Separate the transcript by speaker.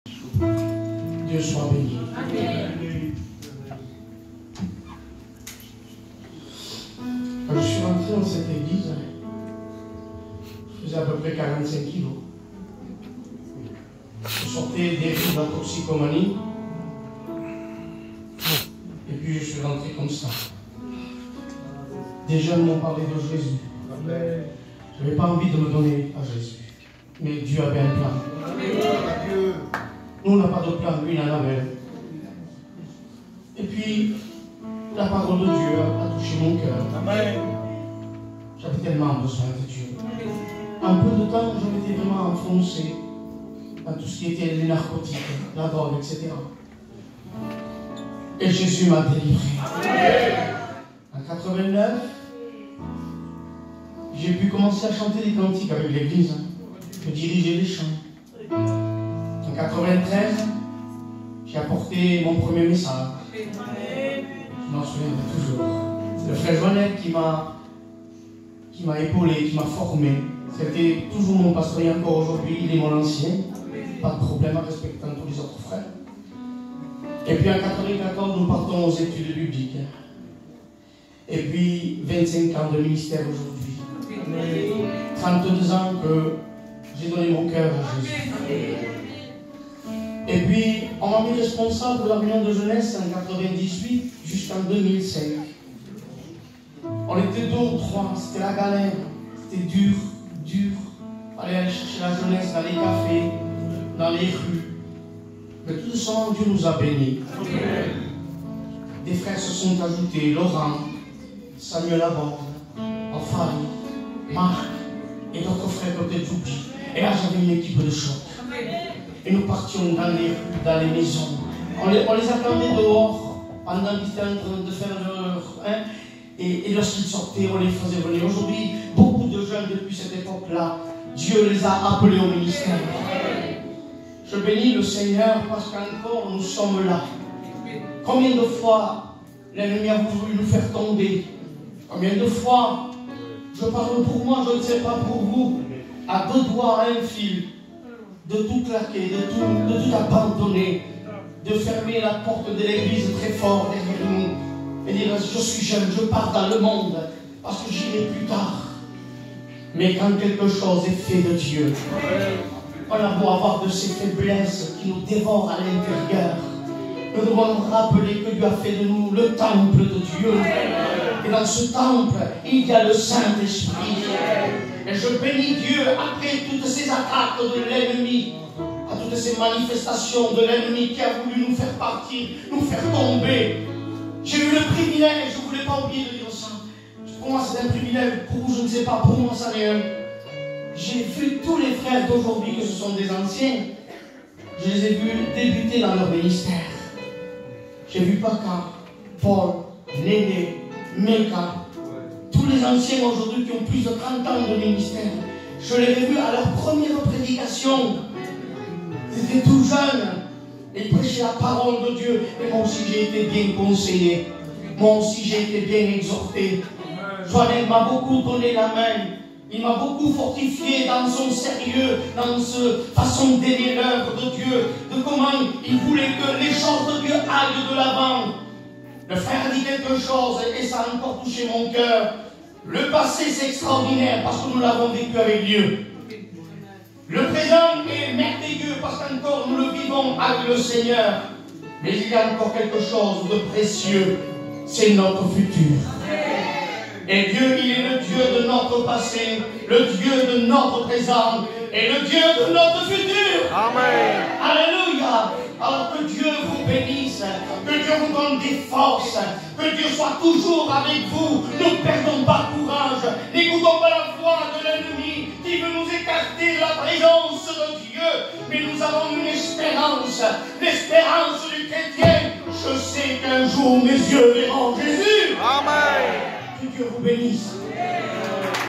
Speaker 1: Dieu soit béni.
Speaker 2: Amen.
Speaker 1: Quand je suis rentré dans cette église, je faisais à peu près 45 kilos. Je sortais des rives de la toxicomanie. Et puis je suis rentré comme ça. Des jeunes m'ont parlé de Jésus. Je n'avais pas envie de me donner à Jésus. Mais Dieu avait un plan. Nous, on n'a pas de plan, lui, il en avait. Et puis, la parole de Dieu a touché mon cœur. J'avais tellement besoin de Dieu. En peu de temps, je m'étais vraiment enfoncé dans tout ce qui était les narcotiques, la drogue, etc. Et Jésus m'a délivré. En 89, j'ai pu commencer à chanter des cantiques avec l'église. Je dirigeais les chants. En 93, j'ai apporté mon premier message. Je m'en souviendrai toujours. C'est le frère Joannette qui m'a épaulé, qui m'a formé. C'était toujours mon pasteur et encore aujourd'hui, il est mon ancien. Pas de problème en respectant tous les autres frères. Et puis en 94, nous partons aux études bibliques. Et puis 25 ans de ministère aujourd'hui. 32 ans que j'ai donné mon cœur à Jésus. Et puis, on m'a mis responsable de la réunion de jeunesse en 98 jusqu'en 2005. On était 2 ou 3, c'était la galère, c'était dur. Fallait aller chercher la jeunesse dans les cafés, dans les rues. Mais tout doucement, Dieu nous a bénis. Des frères se sont ajoutés, Laurent, Samuel Laborde, Enfari, Marc et d'autres frères que peut-être j'oublie. Et là, j'avais une équipe de choc. Et nous partions dans les rues, dans les maisons. On les attendait dehors pendant qu'ils étaient en train de faire leur... Et lorsqu'ils sortaient, on les faisait venir. Aujourd'hui, beaucoup de jeunes depuis cette époque-là, Dieu les a appelés au ministère. Je bénis le Seigneur parce qu'encore nous sommes là. Combien de fois l'ennemi a voulu nous faire tomber? Combien de fois, je parle pour moi, je ne sais pas pour vous, à 2 doigts, à un fil, de tout claquer, de tout abandonner, de fermer la porte de l'église très fort derrière nous et dire je suis jeune, je pars dans le monde parce que j'irai plus tard. Mais quand quelque chose est fait de Dieu, on a beau avoir de ces faiblesses qui nous dévorent à l'intérieur, nous devons nous rappeler que Dieu a fait de nous le temple de Dieu. Et dans ce temple, il y a le Saint-Esprit. Et je bénis Dieu après toutes ces attaques de l'ennemi, à toutes ces manifestations de l'ennemi qui a voulu nous faire partir, nous faire tomber. J'ai eu le privilège, je ne voulais pas oublier de dire ça. Pour moi c'est un privilège, pour vous je ne sais pas, pour moi ça n'est un. J'ai vu tous les frères d'aujourd'hui que ce sont des anciens, je les ai vus débuter dans leur ministère. J'ai vu Paca, Paul, Néné, Meka, tous les anciens aujourd'hui qui ont plus de 30 ans de ministère. Je les ai vus à leur première prédication. Ils étaient tout jeunes. Et ils prêchaient la parole de Dieu. Et moi aussi j'ai été bien conseillé. Moi aussi j'ai été bien exhorté. Joannette m'a beaucoup donné la main. Il m'a beaucoup fortifié dans son sérieux, dans sa façon d'aimer l'œuvre de Dieu, de comment il voulait que les choses de Dieu aillent de l'avant. Le frère a dit quelque chose et ça a encore touché mon cœur. Le passé c'est extraordinaire parce que nous l'avons vécu avec Dieu. Le présent est merveilleux parce qu'encore nous le vivons avec le Seigneur. Mais il y a encore quelque chose de précieux, c'est notre futur. Et Dieu, il est le Dieu de notre passé, le Dieu de notre présent et le Dieu de notre futur. Amen. Alléluia. Alors que Dieu vous bénisse, que Dieu vous donne des forces, que Dieu soit toujours avec vous. Ne perdons pas courage, n'écoutons pas la voix de l'ennemi qui veut nous écarter de la présence de Dieu. Mais nous avons une espérance, l'espérance du chrétien. Je sais qu'un jour mes yeux verront Jésus. Amen. Que Dieu vous bénisse.